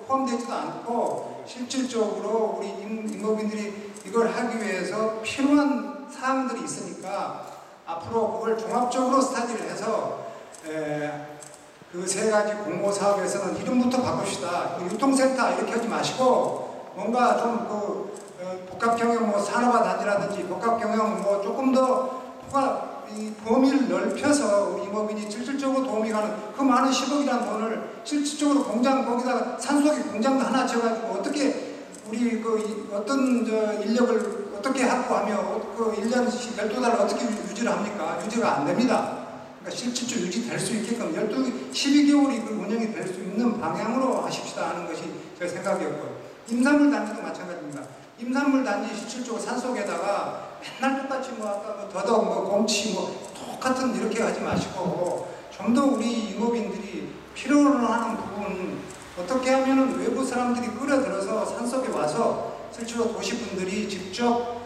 포함되지도 않고 실질적으로 우리 임업인들이 이걸 하기 위해서 필요한 사항들이 있으니까 앞으로 그걸 종합적으로 스타디를 해서 그 세 가지 공모 사업에서는 이름부터 바꿉시다. 유통센터 이렇게 하지 마시고 뭔가 좀 복합경영 뭐 산업화 단지라든지 복합경영 뭐 조금 더 이 범위를 넓혀서 우리 임업인이 실질적으로 도움이 가는 그 많은 10억이라는 돈을 실질적으로 공장 거기다가 산속에 공장도 하나 지어가지고 어떻게 우리 어떤 인력을 어떻게 확보하며 그 1년씩 12달을 어떻게 유지를 합니까? 유지가 안 됩니다. 그러니까 실질적으로 유지될 수 있게끔 12개월이 그 운영이 될 수 있는 방향으로 하십시다 하는 것이 제 생각이었고요. 임산물 단지도 마찬가지입니다. 임산물 단지 실질적으로 산속에다가 맨날 똑같이 아까 더덕 곰치 똑같은 이렇게 하지 마시고 좀 더 우리 임업인들이 필요로 하는 부분 어떻게 하면은 외부 사람들이 끌어들어서 산속에 와서 실제로 도시분들이 직접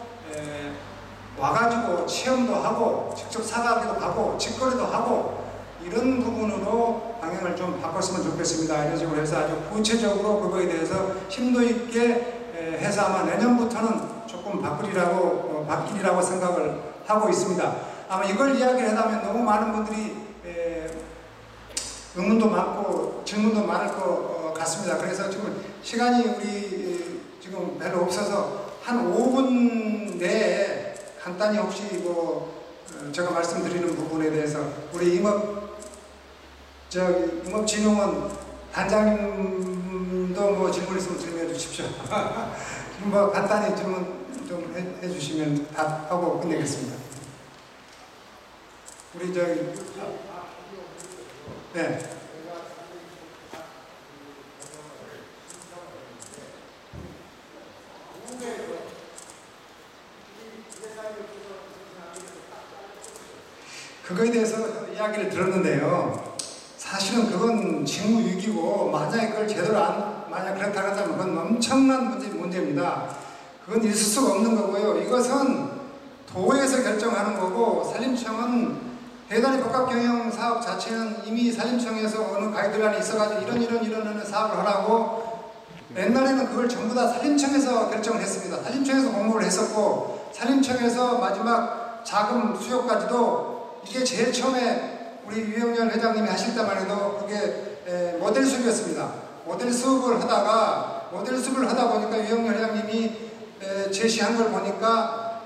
와가지고 체험도 하고 직접 사가기도 하고 직거래도 하고 이런 부분으로 방향을 좀 바꿨으면 좋겠습니다. 이런 식으로 해서 아주 구체적으로 그거에 대해서 심도 있게 해서 아마 내년부터는 조금 바뀌리라고 생각을 하고 있습니다. 아마 이걸 이야기를 하다면 너무 많은 분들이 의문도 많고 질문도 많을 것 같습니다. 그래서 지금 시간이 우리 지금 별로 없어서 한 5분 내에 간단히 혹시 제가 말씀드리는 부분에 대해서 우리 임업진흥원 단장님도 질문 있으면 질문해 주십시오. 간단히 질문 좀 해주시면 답하고 끝내겠습니다. 우리 네. 그거에 대해서 이야기를 들었는데요. 사실은 그건 직무유기고 만약에 그걸 제대로 만약 그렇다고 한다면 그건 엄청난 문제입니다. 그건 있을 수가 없는 거고요. 이것은 도에서 결정하는 거고 산림청은 대단히 복합경영 사업 자체는 이미 산림청에서 어느 가이드라인이 있어가지고 이런 사업을 하라고 옛날에는 그걸 전부 다 산림청에서 결정을 했습니다. 산림청에서 공모를 했었고 산림청에서 마지막 자금 수요까지도 이게 제일 처음에 우리 유영렬 회장님이 하실 때만 해도 그게 모델 수업이었습니다. 모델 수업을 하다 보니까 유영렬 회장님이 제시한 걸 보니까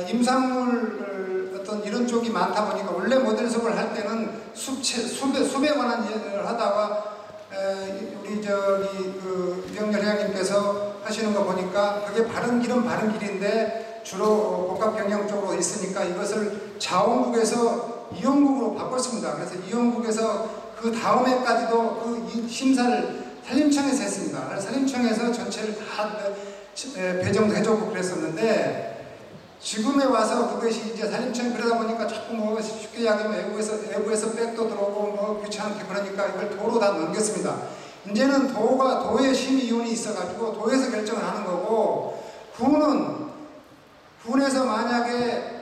임산물 어떤 이런 쪽이 많다 보니까 원래 모델 수업을 할 때는 숲에 관한 일을 하다가 우리 유영렬 회장님께서 하시는 거 보니까 그게 바른 길인데 주로 복합경영 쪽으로 있으니까 이것을 자원국에서 이용국으로 바꿨습니다. 그래서 이용국에서 그 다음에까지도 그 심사를 산림청에서 했습니다. 그래서 산림청에서 전체를 다 배정도 해주고 그랬었는데 지금에 와서 그것이 이제 산림청이 그러다 보니까 자꾸 쉽게 이야기하면 외부에서 백도 들어오고 귀찮게 그러니까 이걸 도로 다 넘겼습니다. 이제는 도의 심의위원이 있어가지고 도에서 결정을 하는 거고 군에서 만약에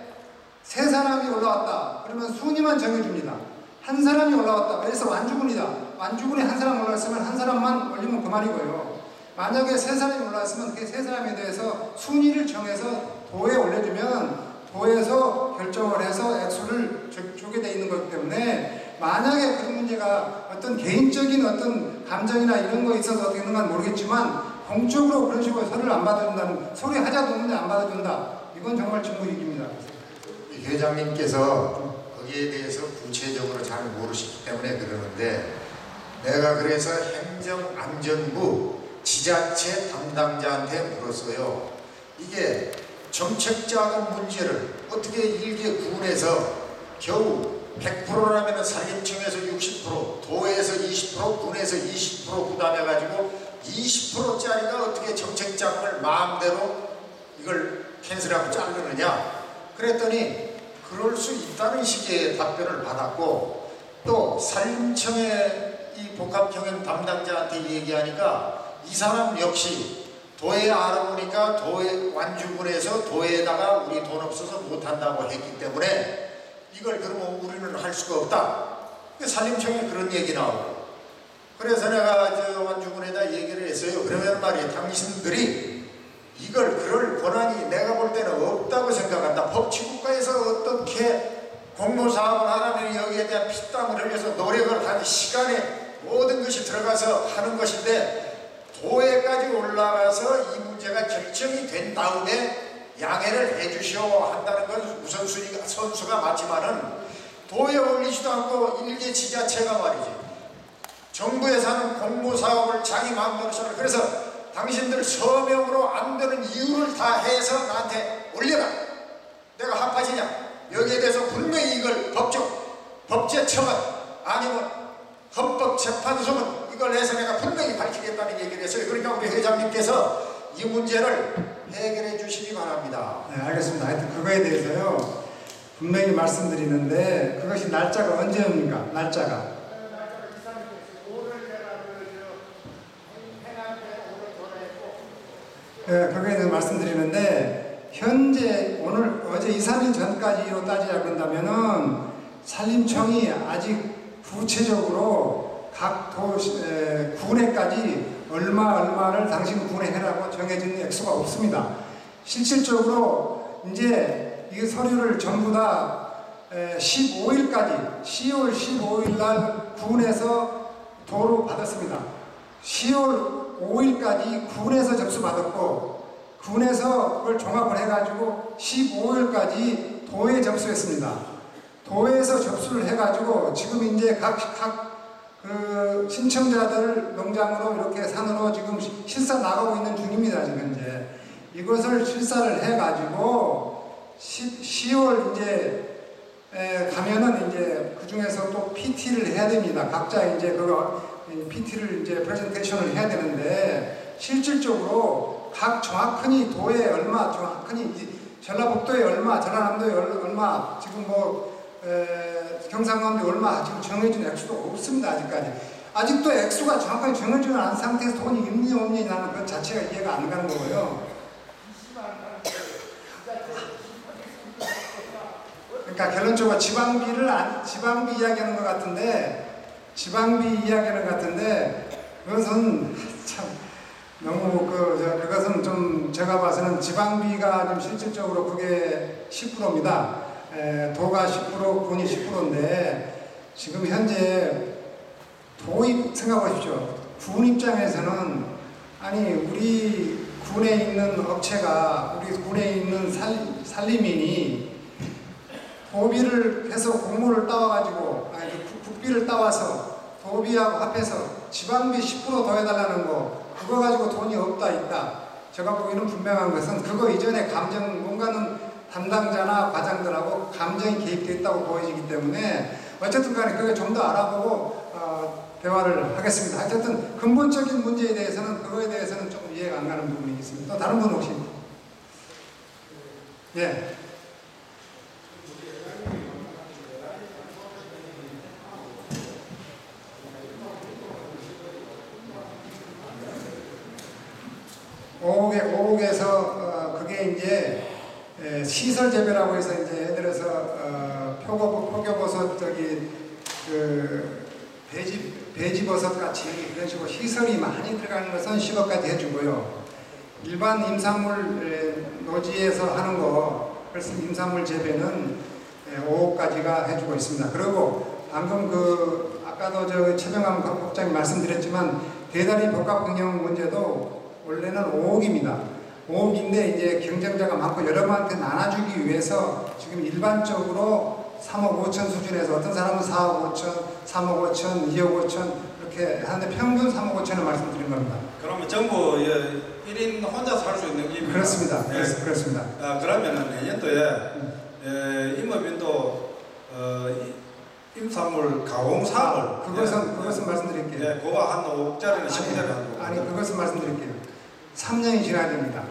3사람이 올라왔다 그러면 순위만 정해줍니다. 한 사람이 올라왔다 그래서 완주군이다. 완주군에 한 사람 올라왔으면 한 사람만 올리면 그만이고요. 만약에 3사람이 올라왔으면 그 3사람에 대해서 순위를 정해서 도에 올려주면 도에서 결정을 해서 액수를 주게 돼 있는 거기 때문에 만약에 그런 문제가 어떤 개인적인 어떤 감정이나 이런 거 있어서 어떻게 하는건 모르겠지만 공적으로 그런 식으로 서류를 안 받아준다는 소리 하자도 없는데 안 받아준다. 이건 정말 직무유기입니다. 이 회장님께서 거기에 대해서 구체적으로 잘 모르시기 때문에 그러는데 내가 그래서 행정안전부 지자체 담당자한테 물었어요. 이게 정책자금 문제를 어떻게 일개 군에서 겨우 100%라면 산림청에서 60%, 도에서 20%, 군에서 20% 부담해가지고 20%짜리가 어떻게 정책자금을 마음대로 이걸 캔슬하고 자르느냐. 그랬더니 그럴 수 있다는 식의 답변을 받았고, 또 산림청의 이 복합경영 담당자한테 얘기하니까 이 사람 역시 도에 알아보니까 도에 완주군에서 도에다가 우리 돈 없어서 못한다고 했기 때문에 이걸 그러면 우리는 할 수가 없다. 산림청에 그런 얘기 나오고, 그래서 내가 저 완주군에다 얘기를 했어요. 그러면 말이에요, 당신들이 이걸 그럴 권한이 내가 볼 때는 없다고 생각한다. 법치국가에서 어떻게 공모사업을 하라면 여기에 대한 피땀을 흘려서 노력을 하는 시간에 모든 것이 들어가서 하는 것인데, 도에까지 올라가서 이 문제가 결정이 된 다음에 양해를 해주시오 한다는 건 우선순위가 선수가 맞지만은 도에 올리지도 않고 일개 지자체가 말이지 정부에서 하는 공모사업을 자기 마음대로 하라. 그래서 당신들 서명으로 안 되는 이유를 다 해서 나한테 올려라. 내가 합하지냐? 여기에 대해서 분명히 이걸 법제처분 아니면 헌법재판소는 이걸 해서 내가 분명히 밝히겠다는 얘기를 했어요. 그러니까 우리 회장님께서 이 문제를 해결해 주시기 바랍니다. 네, 알겠습니다. 하여튼 그거에 대해서요 분명히 말씀드리는데, 그것이 날짜가 언제입니까? 날짜가 네, 거기에 대해서 말씀드리는데, 현재 오늘 어제 2, 3일 전까지로 따지자 그런다면은 산림청이 아직 구체적으로 각 군에까지 얼마를 당신 군에 해라고 정해진 액수가 없습니다. 실질적으로 이제 이 서류를 전부 다 15일까지 10월 15일 날 군에서 도로 받았습니다. 10월 5일까지 군에서 접수받았고, 군에서 그걸 종합을 해가지고 15일까지 도에 접수했습니다. 도에서 접수를 해가지고 지금 이제 각 그 신청자들 농장으로 이렇게 산으로 지금 실사 나가고 있는 중입니다. 지금 이제 이것을 실사를 해가지고 10월 이제 가면은 이제 그 중에서 또 PT를 해야 됩니다. 각자 이제 그거 PT를 이제 프레젠테이션을 해야 되는데, 실질적으로 각 정확히 도에 얼마, 정확히 전라북도에 얼마, 전라남도에 얼마, 지금 뭐 경상남도에 얼마 지금 정해진 액수도 없습니다. 아직까지. 아직도 액수가 정확하게 정해지지 않은 상태에서 돈이 있니 없니 나는 그 자체가 이해가 안 가는 거고요. 그러니까 결론적으로 지방비 이야기하는 것 같은데, 그것은 참 너무 그것은 좀 제가 봐서는 지방비가 좀 실질적으로 그게 10%입니다. 도가 10%, 군이 10%인데 지금 현재 도입 생각하십시오. 군 입장에서는 아니 우리 군에 있는 업체가 우리 군에 있는 산림인이 도비를 해서 공모를 따와가지고 국비를 따와서 도비하고 합해서 지방비 10% 더해달라는 거, 그거 가지고 돈이 없다 있다. 제가 보기에는 분명한 것은 그거 이전에 뭔가는 담당자나 과장들하고 감정이 개입되어 있다고 보여지기 때문에 어쨌든 간에 그걸 좀 더 알아보고 대화를 하겠습니다. 어쨌든 근본적인 문제에 대해서는 그거에 대해서는 조금 이해가 안 가는 부분이 있습니다. 또 다른 분 혹시? 예. 오곡에서 그게 이제 시설 재배라고 해서 이제 예를 들어서 표고버섯 배지버섯 같이 그런 식으로 시설이 많이 들어가는 것은 10억까지 해주고요. 일반 임산물 노지에서 하는 거, 그래서 임산물 재배는 5억까지가 해주고 있습니다. 그리고 방금 아까도 최병암 국장님 말씀드렸지만 대단히 복합경영 문제도 원래는 5억입니다. 5억인데 이제 경쟁자가 많고 여러분한테 나눠주기 위해서 지금 일반적으로 3억 5천 수준에서 어떤 사람은 4억 5천, 3억 5천, 2억 5천 이렇게 하는데 평균 3억 5천을 말씀드린 겁니다. 그러면 전부 1인 혼자 살 수 있는 기입니다. 그렇습니다. 네. 그렇습니다. 그러면 내년도에 임업인도 임산물 가공 사업을 그것은 말씀드릴게요. 네, 그거 한 5억짜리는 10억짜리 하고. 아니 그것은 말씀드릴게요. 3년이 지나야 됩니다.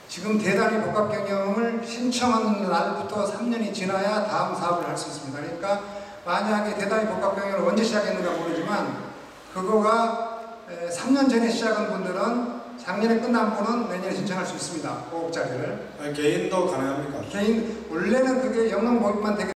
지금 대단히 복합경영을 신청하는 날부터 3년이 지나야 다음 사업을 할 수 있습니다. 그러니까 만약에 대단히 복합경영을 언제 시작했는가 모르지만 그거가 3년 전에 시작한 분들은 작년에 끝난 분은 내년에 신청할 수 있습니다. 5억짜리를. 개인도 가능합니까? 원래는 그게 영농법인만 되게